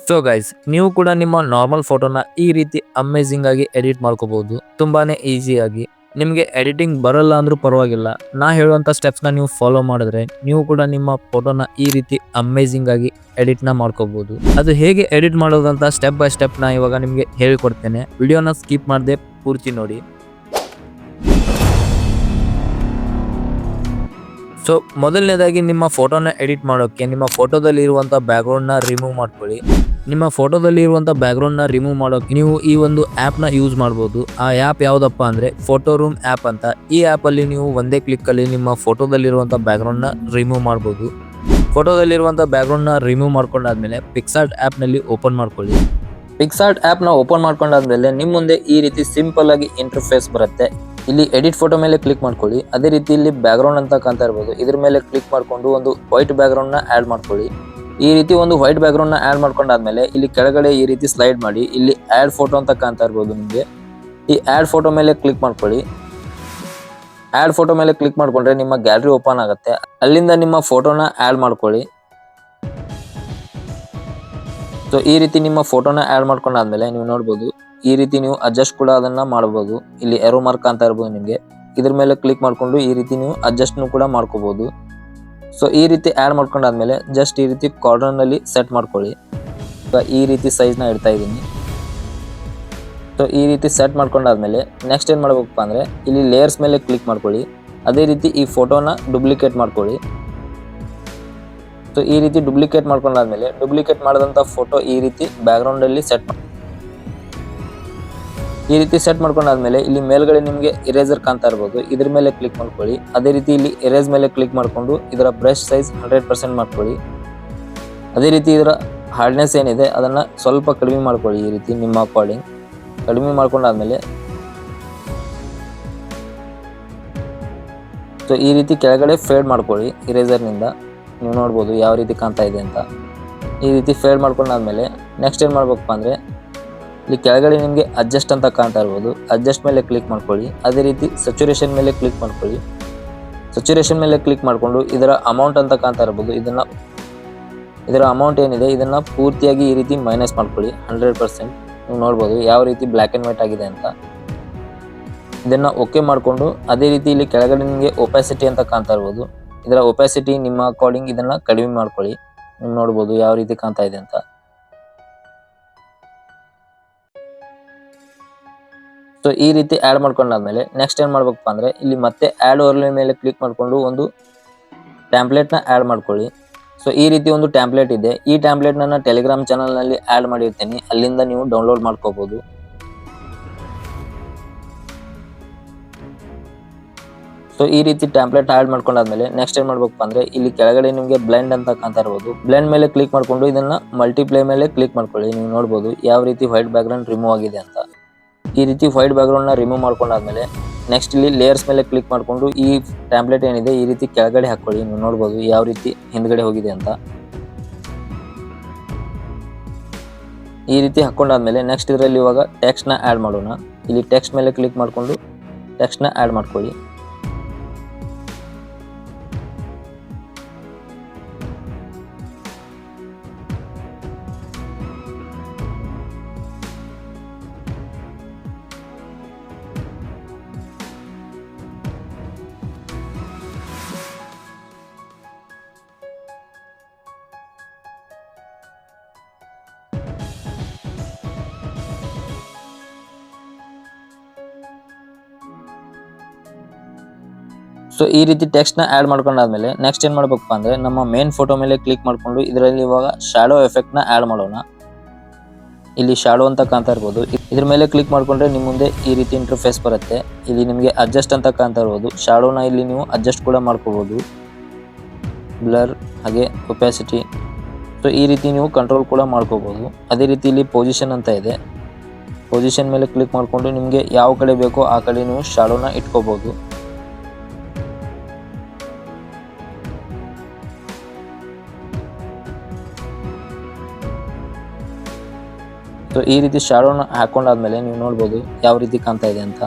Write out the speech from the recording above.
So guys, ನೀವು ಕೂಡ ನಿಮ್ಮ ನಾರ್ಮಲ್ ಫೋಟೋನ ಈ ರೀತಿ ಅಮೇಜಿಂಗ್ ಆಗಿ ಎಡಿಟ್ ಮಾಡ್ಕೋಬಹುದು ತುಂಬಾನೇ ಈಸಿಯಾಗಿ. ನಿಮಗೆ ಎಡಿಟಿಂಗ್ ಬರಲ್ಲ ಅಂದ್ರೂ ಪರವಾಗಿಲ್ಲ, ನಾ ಹೇಳುವಂತ ಸ್ಟೆಪ್ಸ್ ನ ನೀವು ಫಾಲೋ ಮಾಡಿದ್ರೆ ನೀವು ಕೂಡ ನಿಮ್ಮ ಫೋಟೋನ ಈ ರೀತಿ ಅಮೇಜಿಂಗ್ ಆಗಿ ಎಡಿಟ್ ನ ಮಾಡ್ಕೋಬಹುದು. ಅದು ಹೇಗೆ ಎಡಿಟ್ ಮಾಡೋದಂತ ಸ್ಟೆಪ್ ಬೈ ಸ್ಟೆಪ್ ನ ಇವಾಗ ನಿಮ್ಗೆ ಹೇಳಿಕೊಡ್ತೇನೆ. ವಿಡಿಯೋನ ಸ್ಕಿಪ್ ಮಾಡದೆ ಪೂರ್ತಿ ನೋಡಿ. ಸೊ ಮೊದಲನೇದಾಗಿ ನಿಮ್ಮ ಫೋಟೋನ ಎಡಿಟ್ ಮಾಡೋಕೆ ನಿಮ್ಮ ಫೋಟೋದಲ್ಲಿ ಇರುವಂತ ಬ್ಯಾಕ್ ಗ್ರೌಂಡ್ ನ ರಿಮೂವ್ ಮಾಡ್ಕೊಳ್ಳಿ. ನಿಮ್ಮ ಫೋಟೋದಲ್ಲಿ ಇರುವಂತ ಬ್ಯಾಕ್ ಗ್ರೌಂಡ್ ನ ರಿಮೂವ್ ಮಾಡೋಕೆ ನೀವು ಈ ಒಂದು ಆಪ್ ನ ಯೂಸ್ ಮಾಡಬಹುದು. ಆ ಆಪ್ ಯಾವ್ದಪ್ಪ ಅಂದ್ರೆ ಫೋಟೋ ರೂಮ್ ಆಪ್ ಅಂತ. ಈ ಆಪ್ ಅಲ್ಲಿ ನೀವು ಒಂದೇ ಕ್ಲಿಕ್ ಅಲ್ಲಿ ನಿಮ್ಮ ಫೋಟೋದಲ್ಲಿ ಇರುವಂತ ಬ್ಯಾಕ್ ಗ್ರೌಂಡ್ ನ ರಿಮೂವ್ ಮಾಡಬಹುದು. ಫೋಟೋದಲ್ಲಿರುವಂತ ಬ್ಯಾಕ್ ಗ್ರೌಂಡ್ ನ ರಿಮೂವ್ ಮಾಡ್ಕೊಂಡಾದ್ಮೇಲೆ ಪಿಕ್ಸಾರ್ಟ್ ಆಪ್ ನಲ್ಲಿ ಓಪನ್ ಮಾಡ್ಕೊಳ್ಳಿ. ಪಿಕ್ಸಾರ್ಟ್ ಆಪ್ ನ ಓಪನ್ ಮಾಡ್ಕೊಂಡಾದ್ಮೇಲೆ ನಿಮ್ ಮುಂದೆ ಈ ರೀತಿ ಸಿಂಪಲ್ ಆಗಿ ಇಂಟರ್ಫೇಸ್ ಬರುತ್ತೆ. ಇಲ್ಲಿ ಎಡಿಟ್ ಫೋಟೋ ಮೇಲೆ ಕ್ಲಿಕ್ ಮಾಡ್ಕೊಳ್ಳಿ. ಅದೇ ರೀತಿ ಇಲ್ಲಿ ಬ್ಯಾಕ್ ಗ್ರೌಂಡ್ ಅಂತ ಕಾಣ್ತಾ ಇರಬಹುದು, ಇದ್ರ ಮೇಲೆ ಕ್ಲಿಕ್ ಮಾಡ್ಕೊಂಡು ಒಂದು ವೈಟ್ ಬ್ಯಾಕ್ ಗ್ರೌಂಡ್ ನ ಆಡ್ ಮಾಡ್ಕೊಳ್ಳಿ. ಈ ರೀತಿ ಒಂದು ವೈಟ್ ಬ್ಯಾಕ್ ಗ್ರೌಂಡ್ ನ ಆಡ್ ಮಾಡ್ಕೊಂಡಾದ್ಮೇಲೆ ಇಲ್ಲಿ ಕೆಳಗಡೆ ಈ ರೀತಿ ಸ್ಲೈಡ್ ಮಾಡಿ ಇಲ್ಲಿ ಆಡ್ ಫೋಟೋ ಅಂತ ಕಾಣ್ತಾ ಇರಬಹುದು ನಿಮಗೆ. ಈ ಆಡ್ ಫೋಟೋ ಮೇಲೆ ಕ್ಲಿಕ್ ಮಾಡ್ಕೊಳ್ಳಿ. ಆಡ್ ಫೋಟೋ ಮೇಲೆ ಕ್ಲಿಕ್ ಮಾಡ್ಕೊಂಡ್ರೆ ನಿಮ್ಮ ಗ್ಯಾಲರಿ ಓಪನ್ ಆಗುತ್ತೆ. ಅಲ್ಲಿಂದ ನಿಮ್ಮ ಫೋಟೋನ ಆಡ್ ಮಾಡ್ಕೊಳ್ಳಿ. ಸೊ ಈ ರೀತಿ ನಿಮ್ಮ ಫೋಟೋನ ಆಡ್ ಮಾಡ್ಕೊಂಡಾದ್ಮೇಲೆ ನೀವು ನೋಡಬಹುದು ಈ ರೀತಿ ನೀವು ಅಡ್ಜಸ್ಟ್ ಕೂಡ ಅದನ್ನ ಮಾಡಬಹುದು. ಇಲ್ಲಿ ಏರೋ ಮಾರ್ಕ್ ಅಂತ ಇರಬಹುದು ನಿಮಗೆ, ಇದ್ರ ಮೇಲೆ ಕ್ಲಿಕ್ ಮಾಡ್ಕೊಂಡು ಈ ರೀತಿ ನೀವು ಅಡ್ಜಸ್ಟ್ ಕೂಡ ಮಾಡ್ಕೋಬಹುದು. ಸೊ ಈ ರೀತಿ ಆಡ್ ಮಾಡ್ಕೊಂಡಾದ್ಮೇಲೆ ಜಸ್ಟ್ ಈ ರೀತಿ ಕಾರ್ನರ್ ನಲ್ಲಿ ಸೆಟ್ ಮಾಡ್ಕೊಳ್ಳಿ. ಈ ರೀತಿ ಸೈಜ್ ನ ಇಡ್ತಾ ಇದ್ದೀನಿ. ಸೊ ಈ ರೀತಿ ಸೆಟ್ ಮಾಡ್ಕೊಂಡಾದ್ಮೇಲೆ ನೆಕ್ಸ್ಟ್ ಏನ್ ಮಾಡ್ಬೇಕಪ್ಪ ಅಂದ್ರೆ ಇಲ್ಲಿ ಲೇಯರ್ಸ್ ಮೇಲೆ ಕ್ಲಿಕ್ ಮಾಡ್ಕೊಳ್ಳಿ. ಅದೇ ರೀತಿ ಈ ಫೋಟೋನ ಡೂಪ್ಲಿಕೇಟ್ ಮಾಡ್ಕೊಳ್ಳಿ. ಸೊ ಈ ರೀತಿ ಡೂಪ್ಲಿಕೇಟ್ ಮಾಡ್ಕೊಂಡಾದ್ಮೇಲೆ ಡೂಪ್ಲಿಕೇಟ್ ಮಾಡಿದಂತ ಫೋಟೋ ಈ ರೀತಿ ಬ್ಯಾಕ್ ಗ್ರೌಂಡ್ ಅಲ್ಲಿ ಈ ರೀತಿ ಸೆಟ್ ಮಾಡ್ಕೊಂಡಾದ್ಮೇಲೆ ಇಲ್ಲಿ ಮೇಲ್ಗಡೆ ನಿಮಗೆ ಇರೇಸರ್ ಕಾಣ್ತಾ ಇರಬಹುದು, ಇದ್ರ ಮೇಲೆ ಕ್ಲಿಕ್ ಮಾಡ್ಕೊಳ್ಳಿ. ಅದೇ ರೀತಿ ಇಲ್ಲಿ ಎರೇಸ್ ಮೇಲೆ ಕ್ಲಿಕ್ ಮಾಡ್ಕೊಂಡು ಇದರ ಬ್ರಷ್ ಸೈಜ್ 100% ಮಾಡ್ಕೊಳ್ಳಿ. ಅದೇ ರೀತಿ ಇದರ ಹಾರ್ಡ್ನೆಸ್ ಏನಿದೆ ಅದನ್ನ ಸ್ವಲ್ಪ ಕಡಿಮೆ ಮಾಡ್ಕೊಳ್ಳಿ. ಈ ರೀತಿ ನಿಮ್ಮ ಅಕಾರ್ಡಿಂಗ್ ಕಡಿಮೆ ಮಾಡ್ಕೊಂಡಾದ್ಮೇಲೆ ಸೊ ಈ ರೀತಿ ಕೆಳಗಡೆ ಫೇಡ್ ಮಾಡ್ಕೊಳ್ಳಿ. ಇರೇಸರ್ ನಿಂದ ನೀವು ನೋಡ್ಬೋದು ಯಾವ ರೀತಿ ಕಾಣ್ತಾ ಇದೆ ಅಂತ. ಈ ರೀತಿ ಫೇಡ್ ಮಾಡ್ಕೊಂಡಾದ್ಮೇಲೆ ನೆಕ್ಸ್ಟ್ ಏನ್ ಮಾಡ್ಬೇಕಪ್ಪ ಅಂದ್ರೆ ಇಲ್ಲಿ ಕೆಳಗಡೆ ನಿಮಗೆ ಅಡ್ಜಸ್ಟ್ ಅಂತ ಕಾಣ್ತಾ ಇರ್ಬೋದು, ಅಡ್ಜಸ್ಟ್ ಮೇಲೆ ಕ್ಲಿಕ್ ಮಾಡ್ಕೊಳ್ಳಿ. ಅದೇ ರೀತಿ ಸ್ಯಾಚುರೇಷನ್ ಮೇಲೆ ಕ್ಲಿಕ್ ಮಾಡ್ಕೊಳ್ಳಿ. ಸ್ಯಾಚುರೇಷನ್ ಮೇಲೆ ಕ್ಲಿಕ್ ಮಾಡ್ಕೊಂಡು ಇದರ ಅಮೌಂಟ್ ಅಂತ ಕಾಣ್ತಾ ಇರ್ಬೋದು, ಇದರ ಅಮೌಂಟ್ ಏನಿದೆ ಇದನ್ನ ಪೂರ್ತಿಯಾಗಿ ಈ ರೀತಿ ಮೈನಸ್ ಮಾಡ್ಕೊಳ್ಳಿ 100%. ನೀವು ನೋಡ್ಬೋದು ಯಾವ ರೀತಿ ಬ್ಲ್ಯಾಕ್ ಅಂಡ್ ವೈಟ್ ಆಗಿದೆ ಅಂತ. ಇದನ್ನ ಓಕೆ ಮಾಡ್ಕೊಂಡು ಅದೇ ರೀತಿ ಇಲ್ಲಿ ಕೆಳಗಡೆ ನಿಮಗೆ ಒಪಾಸಿಟಿ ಅಂತ ಕಾಣ್ತಾ ಇರ್ಬೋದು, ಇದರ ಒಪಾಸಿಟಿ ನಿಮ್ಮ ಅಕಾರ್ಡಿಂಗ್ ಇದನ್ನ ಕಡಿಮೆ ಮಾಡ್ಕೊಳ್ಳಿ. ನೀವು ನೋಡ್ಬೋದು ಯಾವ ರೀತಿ ಕಾಣ್ತಾ ಇದೆ ಅಂತ. ಸೊ ಈ ರೀತಿ ಆಡ್ ಮಾಡ್ಕೊಂಡಾದ್ಮೇಲೆ ನೆಕ್ಸ್ಟ್ ಏನ್ ಮಾಡ್ಬೇಕಪ್ಪ ಅಂದ್ರೆ ಇಲ್ಲಿ ಮತ್ತೆ ಆಡ್ ಓವರ್ಲೇ ಮೇಲೆ ಕ್ಲಿಕ್ ಮಾಡ್ಕೊಂಡು ಒಂದು ಟ್ಯಾಂಪ್ಲೇಟ್ ನ ಆಡ್ ಮಾಡ್ಕೊಳ್ಳಿ. ಸೊ ಈ ರೀತಿ ಒಂದು ಟ್ಯಾಂಪ್ಲೇಟ್ ಇದೆ. ಈ ಟ್ಯಾಂಪ್ಲೇಟ್ ನನ್ನ ಟೆಲಿಗ್ರಾಮ್ ಚಾನಲ್ ನಲ್ಲಿ ಆಡ್ ಮಾಡಿರ್ತೀನಿ, ಅಲ್ಲಿಂದ ನೀವು ಡೌನ್ಲೋಡ್ ಮಾಡ್ಕೋಬಹುದು. ಸೊ ಈ ರೀತಿ ಟ್ಯಾಂಪ್ಲೇಟ್ ಆಡ್ ಮಾಡ್ಕೊಂಡಾದ್ಮೇಲೆ ನೆಕ್ಸ್ಟ್ ಏನ್ ಮಾಡ್ಬೇಕಪ್ಪ ಅಂದ್ರೆ ಇಲ್ಲಿ ಕೆಳಗಡೆ ನಿಮಗೆ ಬ್ಲೆಂಡ್ ಅಂತ ಕಾಣ್ತಾ ಇರಬಹುದು, ಬ್ಲೆಂಡ್ ಮೇಲೆ ಕ್ಲಿಕ್ ಮಾಡ್ಕೊಂಡು ಇದನ್ನ ಮಲ್ಟಿಪ್ಲೈ ಮೇಲೆ ಕ್ಲಿಕ್ ಮಾಡ್ಕೊಳ್ಳಿ. ನೀವು ನೋಡ್ಬೋದು ಯಾವ ರೀತಿ ವೈಟ್ ಬ್ಯಾಕ್ ಗ್ರೌಂಡ್ ರಿಮೂವ್ ಆಗಿದೆ ಅಂತ. ಈ ರೀತಿ ವೈಟ್ ಬ್ಯಾಕ್ ಗ್ರೌಂಡ್ ನ ರಿಮೂವ್ ಮಾಡ್ಕೊಂಡಾದ್ಮೇಲೆ ನೆಕ್ಸ್ಟ್ ಇಲ್ಲಿ ಲೇಯರ್ಸ್ ಮೇಲೆ ಕ್ಲಿಕ್ ಮಾಡ್ಕೊಂಡು ಈ ಟ್ಯಾಂಪ್ಲೇಟ್ ಏನಿದೆ ಈ ರೀತಿ ಕೆಳಗಡೆ ಹಾಕೊಳ್ಳಿ. ನೀವು ನೋಡ್ಬೋದು ಯಾವ ರೀತಿ ಹಿಂದ್ಗಡೆ ಹೋಗಿದೆ ಅಂತ. ಈ ರೀತಿ ಹಾಕೊಂಡಾದ್ಮೇಲೆ ನೆಕ್ಸ್ಟ್ ಇದರಲ್ಲಿ ಇವಾಗ ಟೆಕ್ಸ್ಟ್ ನ ಆಡ್ ಮಾಡೋಣ. ಇಲ್ಲಿ ಟೆಕ್ಸ್ಟ್ ಮೇಲೆ ಕ್ಲಿಕ್ ಮಾಡ್ಕೊಂಡು ಟೆಕ್ಸ್ಟ್ ನ ಆಡ್ ಮಾಡ್ಕೊಳ್ಳಿ. ಸೊ ಈ ರೀತಿ ಟೆಕ್ಸ್ಟ್ ನ ಆಡ್ ಮಾಡ್ಕೊಂಡಾದ್ಮೇಲೆ ನೆಕ್ಸ್ಟ್ ಏನ್ ಮಾಡ್ಬೇಕಪ್ಪ ಅಂದ್ರೆ ನಮ್ಮ ಮೇನ್ ಫೋಟೋ ಮೇಲೆ ಕ್ಲಿಕ್ ಮಾಡ್ಕೊಂಡು ಇದರಲ್ಲಿ ಇವಾಗ ಶಾಡೋ ಎಫೆಕ್ಟ್ ನ ಆಡ್ ಮಾಡೋಣ. ಇಲ್ಲಿ ಶಾಡೋ ಅಂತ ಕಾಣ್ತಾ ಇರ್ಬೋದು, ಇದ್ರ ಮೇಲೆ ಕ್ಲಿಕ್ ಮಾಡ್ಕೊಂಡ್ರೆ ನಿಮ್ ಮುಂದೆ ಈ ರೀತಿ ಇಂಟರ್ಫೇಸ್ ಬರುತ್ತೆ. ಇಲ್ಲಿ ನಿಮಗೆ ಅಡ್ಜಸ್ಟ್ ಅಂತ ಕಾಣ್ತಾ ಇರ್ಬೋದು, ಶಾಡೋನ ಇಲ್ಲಿ ನೀವು ಅಡ್ಜಸ್ಟ್ ಕೂಡ ಮಾಡ್ಕೋಬಹುದು, ಬ್ಲರ್ ಹಾಗೆ ಒಪಾಸಿಟಿ. ಸೊ ಈ ರೀತಿ ನೀವು ಕಂಟ್ರೋಲ್ ಕೂಡ ಮಾಡ್ಕೋಬಹುದು. ಅದೇ ರೀತಿ ಇಲ್ಲಿ ಪೊಸಿಷನ್ ಅಂತ ಇದೆ, ಪೊಸಿಷನ್ ಮೇಲೆ ಕ್ಲಿಕ್ ಮಾಡ್ಕೊಂಡು ನಿಮ್ಗೆ ಯಾವ ಕಡೆ ಬೇಕೋ ಆ ಕಡೆ ನೀವು ಶಾಡೋನ ಇಟ್ಕೋಬಹುದು. ಸೊ ಈ ರೀತಿ ಶಾಡೋನ ಹಾಕೊಂಡಾದ್ಮೇಲೆ ನೀವು ನೋಡ್ಬೋದು ಯಾವ ರೀತಿ ಕಾಣ್ತಾ ಇದೆ ಅಂತ.